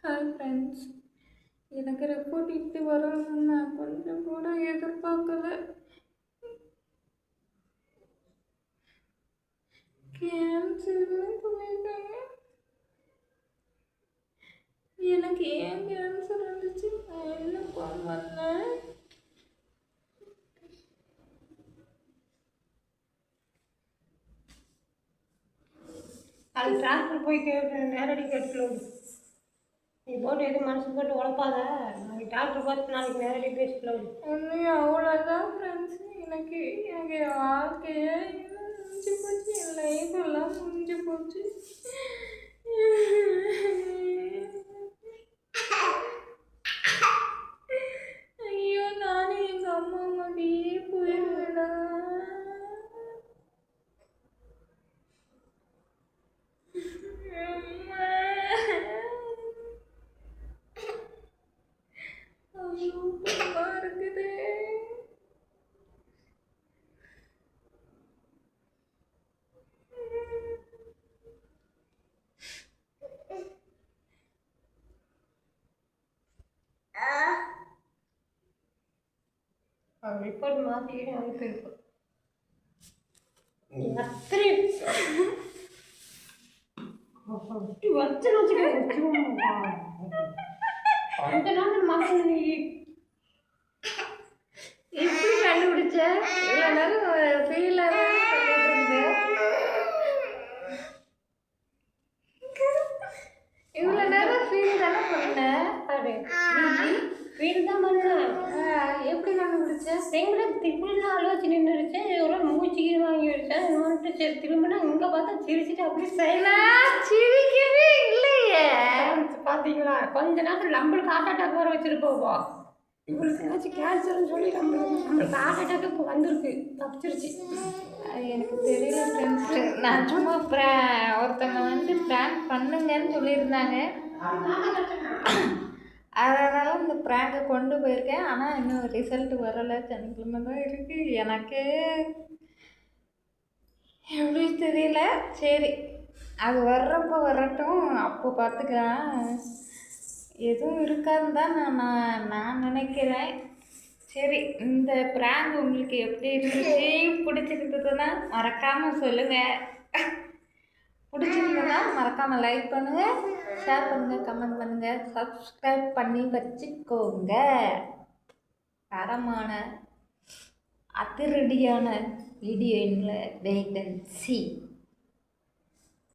Hi friends. எனக்கு report இப்படி வரும்னு நான் கொஞ்சம் கூட எதிர்பார்க்கல. கேன்சர்னு சொல்லியிருக்காங்க. எனக்கு ஏன் கேன்சர் இருந்துச்சு, நான் என்ன பண்ணேன்? அது டிராக்டர் போய் நேரடி கேட்டுக்கலாம். நீ போட்டு எதுவும் மனசு போட்டு உழப்பாத. நாளைக்கு டாக்டர் பார்த்து நாளைக்கு நேரடி பேசிக்கலாம். இன்னும் அவ்வளோதான் ஃப்ரெண்ட்ஸ். எனக்கு என் வாழ்க்கையே முடிஞ்சு போச்சு, என் லைஃப் எல்லாம் முடிஞ்சு போச்சு. ஐயோ, நானும் எங்கள் அம்மா மாதிரியே போயிடுவேடா. ஐயோ, பயமா இருக்குது. ரிப்போர்ட் மாற்றிக்கிட்டு அனுப்பியிருக்கோம். நீ அத்தனை வச்சுன்னு வச்சுக்க அந்த நாள் மக்கள் நீ எப்படி கண்டுபிடிச்ச? இவ்வளோ நேரம் ஃபீலாக சொல்லிட்டு இருந்தேன். இவ்வளோ நேரம் ஃபீல் தானே பண்ணேன். அது ஃபீல் தான் பண்ணேன். எப்படி கண்டுபிடிச்ச? எங்களுக்கு திருப்பினா ஆலோசனை நின்றுச்சு. ஒரு மூச்சுக்கு வாங்கிடுச்சேன். வந்துட்டு சரி திரும்பினா இங்கே பார்த்தா சிரிச்சுட்டு அப்படி செய்யலாம். சிரிக்கவே இல்லையே. பார்த்தீங்களா, கொஞ்ச நேரத்தில் நம்மளுக்கு ஹார்ட் அட்டாக் வர வச்சுருப்போம். இவங்களுக்கு ஏதாச்சும் கேன்சர்னு சொல்லி நம்மளுக்கு ஹார்ட் அட்டாக் இப்போ வந்திருக்கு, தப்பிச்சிருச்சு. எனக்கு தெரியல ஃப்ரெண்ட்ஸு. நான் சும்மா ஒருத்தவங்க வந்து ப்ராங்க் பண்ணுங்கன்னு சொல்லியிருந்தாங்க. அதனால இந்த ப்ராங்கை கொண்டு போயிருக்கேன். ஆனால் இன்னும் ரிசல்ட் வரலை. சனிக்கிழமை தான் இருக்குது. எனக்கு எப்படி தெரியல. சரி, அது வர்றப்போ வரட்டும், அப்போ பார்த்துக்கலாம். எதுவும் இருக்காதுன்னு தான் நான் நினைக்கிறேன். சரி, இந்த ப்ராங்க் உங்களுக்கு எப்படி இருந்துச்சு? பிடிச்சிருந்ததுன்னா மறக்காமல் சொல்லுங்கள். பிடிச்சிருந்ததுன்னா மறக்காமல் லைக் பண்ணுங்கள், ஷேர் பண்ணுங்கள், கமெண்ட் பண்ணுங்கள், சப்ஸ்கிரைப் பண்ணி வச்சுக்கோங்க. தரமான அதிரடியான வீடியோ வெயிட் அண்ட் சி.